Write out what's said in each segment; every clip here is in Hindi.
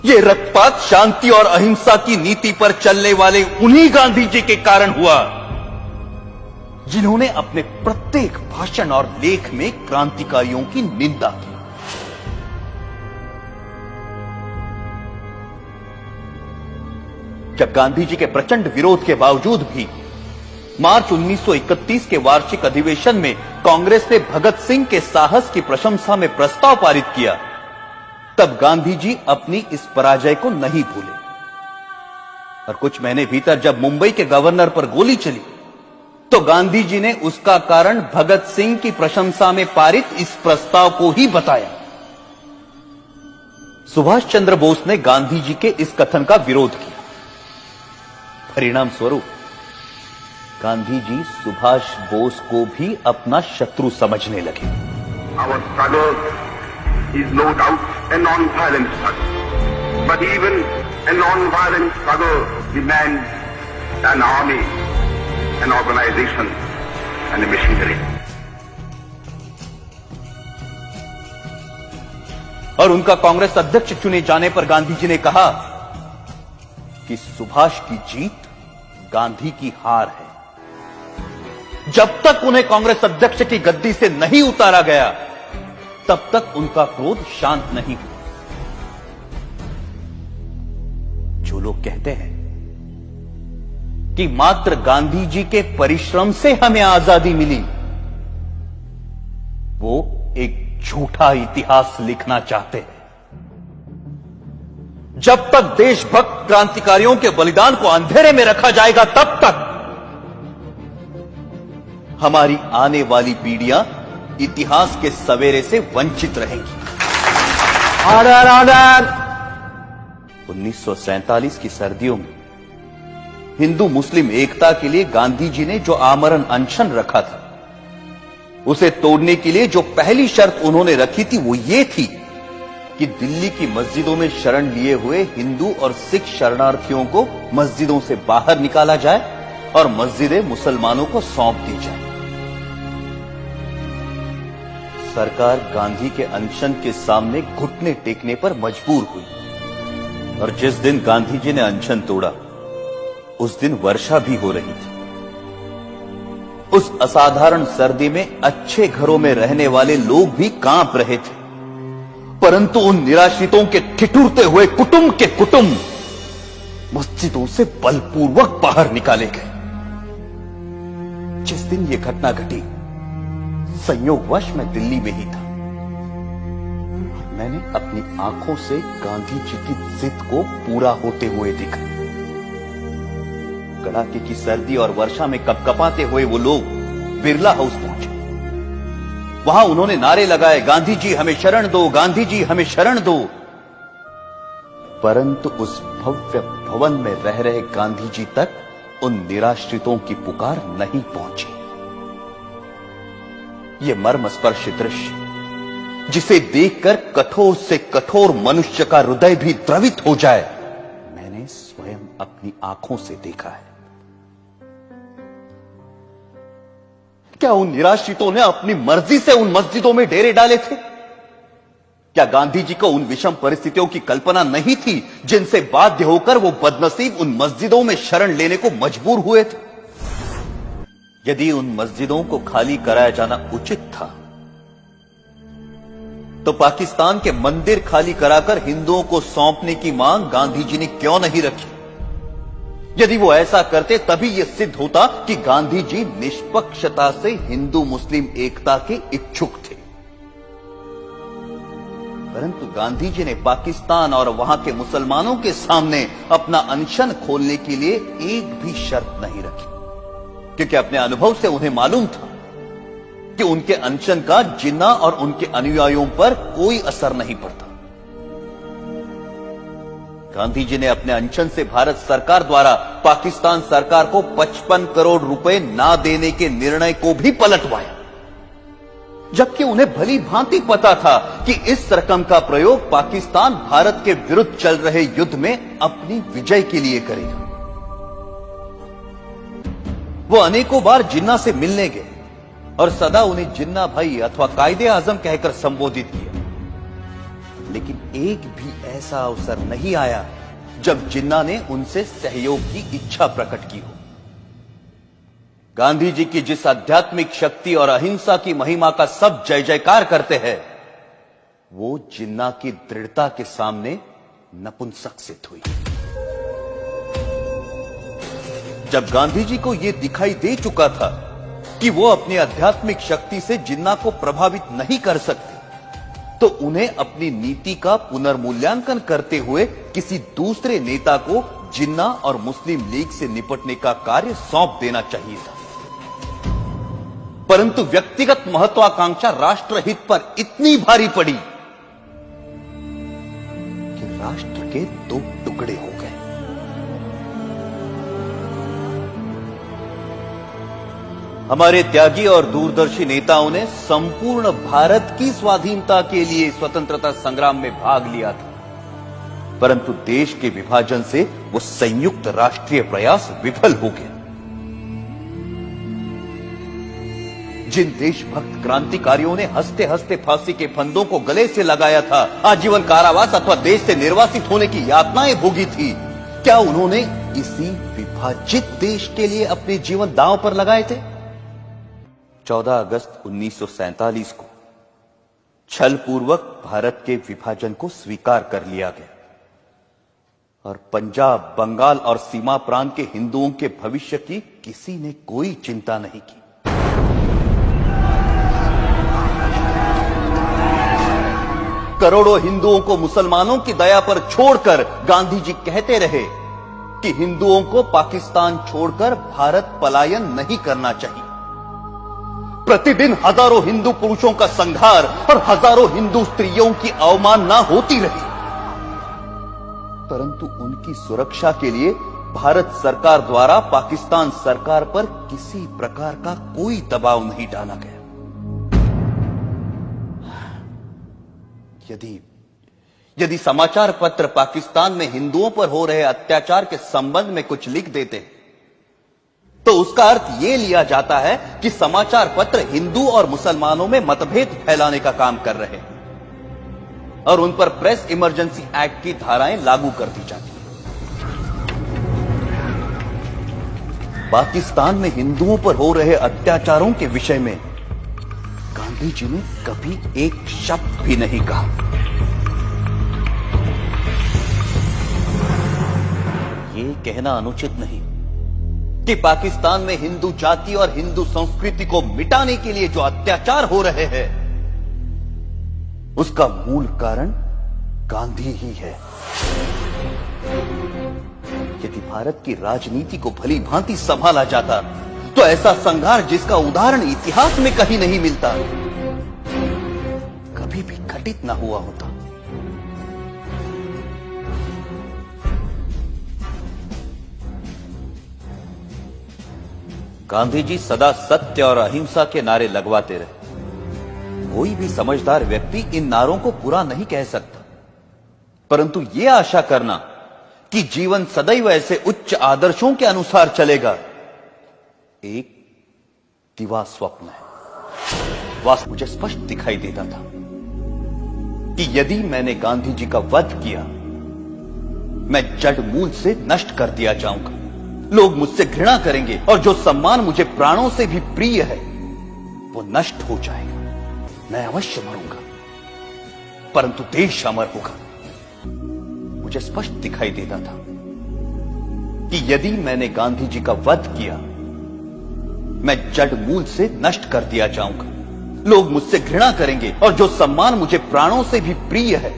ये रक्तपात शांति और अहिंसा की नीति पर चलने वाले उन्हीं गांधी जी के कारण हुआ जिन्होंने अपने प्रत्येक भाषण और लेख में क्रांतिकारियों की निंदा की। जब गांधी जी के प्रचंड विरोध के बावजूद भी मार्च 1931 के वार्षिक अधिवेशन में कांग्रेस ने भगत सिंह के साहस की प्रशंसा में प्रस्ताव पारित किया, तब गांधी जी अपनी इस पराजय को नहीं भूले और कुछ महीने भीतर जब मुंबई के गवर्नर पर गोली चली तो गांधी जी ने उसका कारण भगत सिंह की प्रशंसा में पारित इस प्रस्ताव को ही बताया। सुभाष चंद्र बोस ने गांधी जी के इस कथन का विरोध किया। परिणाम स्वरूप गांधी जी सुभाष बोस को भी अपना शत्रु समझने लगे। Our struggle is no doubt a non-violent struggle, but even a non-violent struggle demands an army, an organization, and a machinery. और उनका कांग्रेस अध्यक्ष चुने जाने पर गांधी जी ने कहा कि सुभाष की जीत गांधी की हार है। जब तक उन्हें कांग्रेस अध्यक्ष की गद्दी से नहीं उतारा गया तब तक उनका क्रोध शांत नहीं हुआ। जो लोग कहते हैं कि मात्र गांधी जी के परिश्रम से हमें आजादी मिली, वो एक झूठा इतिहास लिखना चाहते हैं। जब तक देशभक्त क्रांतिकारियों के बलिदान को अंधेरे में रखा जाएगा तब तक हमारी आने वाली पीढ़ियां इतिहास के सवेरे से वंचित रहेंगी। Order order. 1947 की सर्दियों में हिंदू मुस्लिम एकता के लिए गांधी जी ने जो आमरण अनशन रखा था, उसे तोड़ने के लिए जो पहली शर्त उन्होंने रखी थी वो ये थी कि दिल्ली की मस्जिदों में शरण लिए हुए हिंदू और सिख शरणार्थियों को मस्जिदों से बाहर निकाला जाए और मस्जिदें मुसलमानों को सौंप दी जाए। सरकार गांधी के अनशन के सामने घुटने टेकने पर मजबूर हुई और जिस दिन गांधी जी ने अनशन तोड़ा उस दिन वर्षा भी हो रही थी। उस असाधारण सर्दी में अच्छे घरों में रहने वाले लोग भी कांप रहे थे, परंतु उन निराश्रितों के ठिठुरते हुए कुटुंब के कुटुंब मस्जिदों से बलपूर्वक बाहर निकाले गए। जिस दिन यह घटना घटी संयोगवश मैं दिल्ली में ही था। मैंने अपनी आंखों से गांधी जी की जिद को पूरा होते हुए देखा। कड़ाके की सर्दी और वर्षा में कपकपाते हुए वो लोग बिरला हाउस पहुंचे। वहां उन्होंने नारे लगाए, गांधी जी हमें शरण दो, गांधी जी हमें शरण दो। परंतु उस भव्य भवन में रह रहे गांधी जी तक उन निराश्रितों की पुकार नहीं पहुंची। ये मर्मस्पर्शी दृश्य जिसे देखकर कठोर से कठोर मनुष्य का हृदय भी द्रवित हो जाए, मैंने स्वयं अपनी आंखों से देखा है। क्या उन निराश्रितों ने अपनी मर्जी से उन मस्जिदों में डेरे डाले थे? क्या गांधी जी को उन विषम परिस्थितियों की कल्पना नहीं थी जिनसे बाध्य होकर वो बदनसीब उन मस्जिदों में शरण लेने को मजबूर हुए थे? यदि उन मस्जिदों को खाली कराया जाना उचित था तो पाकिस्तान के मंदिर खाली कराकर हिंदुओं को सौंपने की मांग गांधी जी ने क्यों नहीं रखी? यदि वो ऐसा करते तभी यह सिद्ध होता कि गांधी जी निष्पक्षता से हिंदू मुस्लिम एकता के इच्छुक थे। परंतु गांधी जी ने पाकिस्तान और वहां के मुसलमानों के सामने अपना अनशन खोलने के लिए एक भी शर्त नहीं रखी, क्योंकि अपने अनुभव से उन्हें मालूम था कि उनके अनशन का जिन्ना और उनके अनुयायियों पर कोई असर नहीं पड़ता। गांधी जी ने अपने अनशन से भारत सरकार द्वारा पाकिस्तान सरकार को 55 करोड़ रुपए ना देने के निर्णय को भी पलटवाया, जबकि उन्हें भली भांति पता था कि इस रकम का प्रयोग पाकिस्तान भारत के विरुद्ध चल रहे युद्ध में अपनी विजय के लिए करेगा। वो अनेकों बार जिन्ना से मिलने गए और सदा उन्हें जिन्ना भाई अथवा कायदे आजम कहकर संबोधित किया। लेकिन एक भी ऐसा अवसर नहीं आया जब जिन्ना ने उनसे सहयोग की इच्छा प्रकट की हो। गांधी जी की जिस आध्यात्मिक शक्ति और अहिंसा की महिमा का सब जय जयकार करते हैं, वो जिन्ना की दृढ़ता के सामने नपुंसक सिद्ध हुई। जब गांधी जी को यह दिखाई दे चुका था कि वो अपनी आध्यात्मिक शक्ति से जिन्ना को प्रभावित नहीं कर सकते, तो उन्हें अपनी नीति का पुनर्मूल्यांकन करते हुए किसी दूसरे नेता को जिन्ना और मुस्लिम लीग से निपटने का कार्य सौंप देना चाहिए था। परंतु व्यक्तिगत महत्वाकांक्षा राष्ट्रहित पर इतनी भारी पड़ी कि राष्ट्र के दो टुकड़े हो गए। हमारे त्यागी और दूरदर्शी नेताओं ने संपूर्ण भारत की स्वाधीनता के लिए स्वतंत्रता संग्राम में भाग लिया था, परंतु देश के विभाजन से वो संयुक्त राष्ट्रीय प्रयास विफल हो गया। जिन देशभक्त क्रांतिकारियों ने हंसते हंसते फांसी के फंदों को गले से लगाया था, आजीवन कारावास अथवा देश से निर्वासित होने की यातनाएं भोगी थी, क्या उन्होंने इसी विभाजित देश के लिए अपने जीवन दांव पर लगाए थे? 14 अगस्त 1947 को छलपूर्वक भारत के विभाजन को स्वीकार कर लिया गया और पंजाब, बंगाल और सीमा प्रांत के हिंदुओं के भविष्य की किसी ने कोई चिंता नहीं की। करोड़ों हिंदुओं को मुसलमानों की दया पर छोड़कर गांधी जी कहते रहे कि हिंदुओं को पाकिस्तान छोड़कर भारत पलायन नहीं करना चाहिए। प्रतिदिन हजारों हिंदू पुरुषों का संहार और हजारों हिंदू स्त्रियों की अवमानना होती रही, परंतु उनकी सुरक्षा के लिए भारत सरकार द्वारा पाकिस्तान सरकार पर किसी प्रकार का कोई दबाव नहीं डाला गया। यदि समाचार पत्र पाकिस्तान में हिंदुओं पर हो रहे अत्याचार के संबंध में कुछ लिख देते तो उसका अर्थ यह लिया जाता है कि समाचार पत्र हिंदू और मुसलमानों में मतभेद फैलाने का काम कर रहे हैं और उन पर प्रेस इमरजेंसी एक्ट की धाराएं लागू कर दी जाती हैं। पाकिस्तान में हिंदुओं पर हो रहे अत्याचारों के विषय में गांधी जी ने कभी एक शब्द भी नहीं कहा। ये कहना अनुचित नहीं कि पाकिस्तान में हिंदू जाति और हिंदू संस्कृति को मिटाने के लिए जो अत्याचार हो रहे हैं, उसका मूल कारण गांधी ही है। यदि भारत की राजनीति को भली भांति संभाला जाता तो ऐसा संघार जिसका उदाहरण इतिहास में कहीं नहीं मिलता, कभी भी घटित ना हुआ होता। गांधी जी सदा सत्य और अहिंसा के नारे लगवाते रहे। कोई भी समझदार व्यक्ति इन नारों को बुरा नहीं कह सकता, परंतु यह आशा करना कि जीवन सदैव ऐसे उच्च आदर्शों के अनुसार चलेगा, एक दिवा स्वप्न है। वास्तव मुझे स्पष्ट दिखाई देता था कि यदि मैंने गांधी जी का वध किया, मैं जड़ मूल से नष्ट कर दिया जाऊंगा। लोग मुझसे घृणा करेंगे और जो सम्मान मुझे प्राणों से भी प्रिय है वो नष्ट हो जाएगा। मैं अवश्य मरूंगा, परंतु देश अमर होगा। मुझे स्पष्ट दिखाई देता था कि यदि मैंने गांधी जी का वध किया, मैं जड़ मूल से नष्ट कर दिया जाऊंगा। लोग मुझसे घृणा करेंगे और जो सम्मान मुझे प्राणों से भी प्रिय है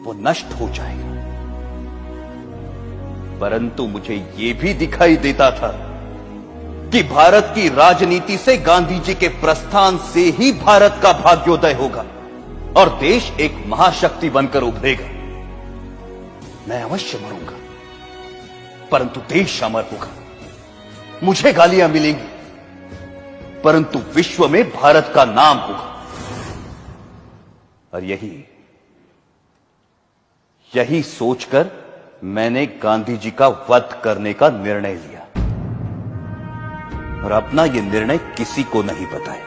वो नष्ट हो जाएगा। परंतु मुझे यह भी दिखाई देता था कि भारत की राजनीति से गांधी जी के प्रस्थान से ही भारत का भाग्योदय होगा और देश एक महाशक्ति बनकर उभरेगा। मैं अवश्य मरूंगा, परंतु देश अमर होगा। मुझे गालियां मिलेंगी, परंतु विश्व में भारत का नाम होगा। और यही सोचकर मैंने गांधी जी का वध करने का निर्णय लिया और अपना यह निर्णय किसी को नहीं बताया।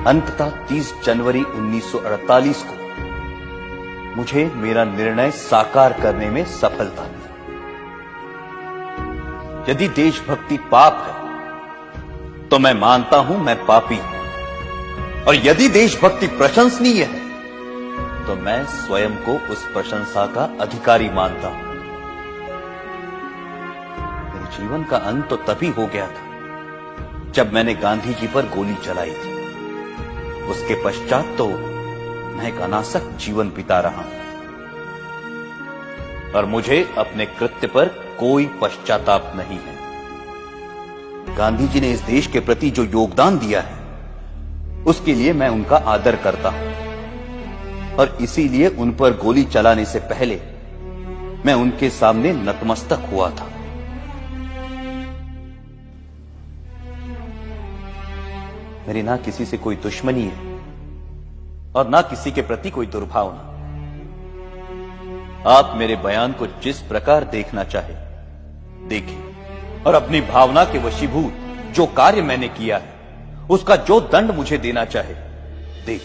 अंततः 30 जनवरी 1948 को मुझे मेरा निर्णय साकार करने में सफलता मिली। यदि देशभक्ति पाप है तो मैं मानता हूं मैं पापी हूं, और यदि देशभक्ति प्रशंसनीय है तो मैं स्वयं को उस प्रशंसा का अधिकारी मानता हूं। मेरे जीवन का अंत तो तभी हो गया था जब मैंने गांधी जी पर गोली चलाई थी। उसके पश्चात तो मैं एक अनासक जीवन बिता रहा हूं और मुझे अपने कृत्य पर कोई पश्चाताप नहीं है। गांधी जी ने इस देश के प्रति जो योगदान दिया है उसके लिए मैं उनका आदर करता हूं, और इसीलिए उन पर गोली चलाने से पहले मैं उनके सामने नतमस्तक हुआ था। मेरी ना किसी से कोई दुश्मनी है और ना किसी के प्रति कोई दुर्भावना। आप मेरे बयान को जिस प्रकार देखना चाहे देखें, और अपनी भावना के वशीभूत जो कार्य मैंने किया है उसका जो दंड मुझे देना चाहे दे।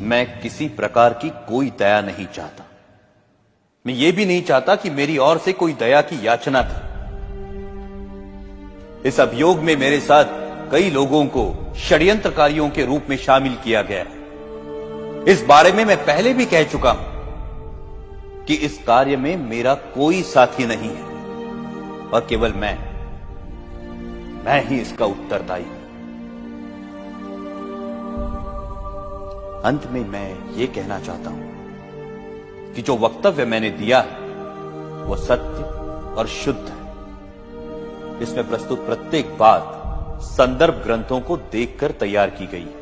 मैं किसी प्रकार की कोई दया नहीं चाहता। मैं ये भी नहीं चाहता कि मेरी ओर से कोई दया की याचना थी। इस अभियोग में मेरे साथ कई लोगों को षड्यंत्रकारियों के रूप में शामिल किया गया है। इस बारे में मैं पहले भी कह चुका हूं कि इस कार्य में मेरा कोई साथी नहीं है, और केवल मैं ही इसका उत्तरदायी हूं। अंत में मैं ये कहना चाहता हूं कि जो वक्तव्य मैंने दिया है वो सत्य और शुद्ध है। इसमें प्रस्तुत प्रत्येक बात संदर्भ ग्रंथों को देखकर तैयार की गई है।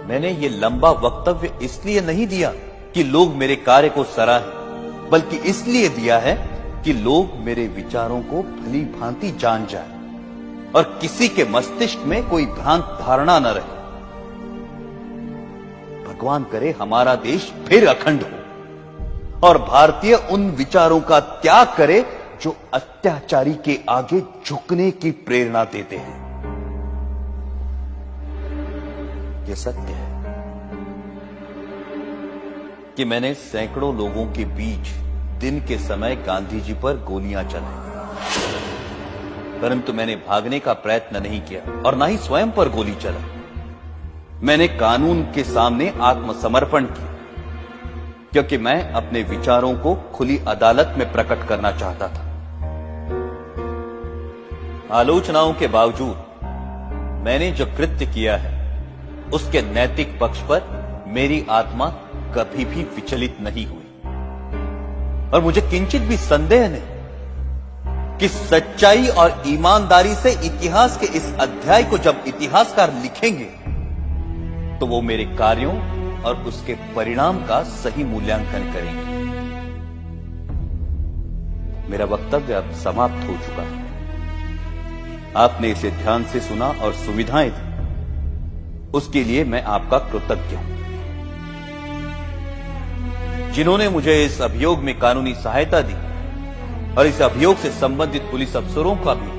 मैंने ये लंबा वक्तव्य इसलिए नहीं दिया कि लोग मेरे कार्य को सराहें, बल्कि इसलिए दिया है कि लोग मेरे विचारों को भली भांति जान जाए और किसी के मस्तिष्क में कोई भ्रांत धारणा न रहे। भगवान करे हमारा देश फिर अखंड हो और भारतीय उन विचारों का त्याग करे जो अत्याचारी के आगे झुकने की प्रेरणा देते हैं। यह सत्य है कि मैंने सैकड़ों लोगों के बीच दिन के समय गांधी जी पर गोलियां चलाई, परंतु मैंने भागने का प्रयत्न नहीं किया और ना ही स्वयं पर गोली चलाई। मैंने कानून के सामने आत्मसमर्पण किया, क्योंकि मैं अपने विचारों को खुली अदालत में प्रकट करना चाहता था। आलोचनाओं के बावजूद मैंने जो कृत्य किया है उसके नैतिक पक्ष पर मेरी आत्मा कभी भी विचलित नहीं हुई, और मुझे किंचित भी संदेह नहीं कि सच्चाई और ईमानदारी से इतिहास के इस अध्याय को जब इतिहासकार लिखेंगे तो वो मेरे कार्यों और उसके परिणाम का सही मूल्यांकन करेंगे। मेरा वक्तव्य अब समाप्त हो चुका है। आपने इसे ध्यान से सुना और सुविधाएं दी, उसके लिए मैं आपका कृतज्ञ हूं। जिन्होंने मुझे इस अभियोग में कानूनी सहायता दी और इस अभियोग से संबंधित पुलिस अफसरों का भी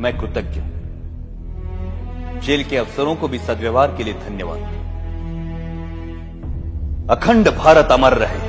मैं कृतज्ञ हूं। जेल के अफसरों को भी सद्व्यवहार के लिए धन्यवाद। अखंड भारत अमर रहे।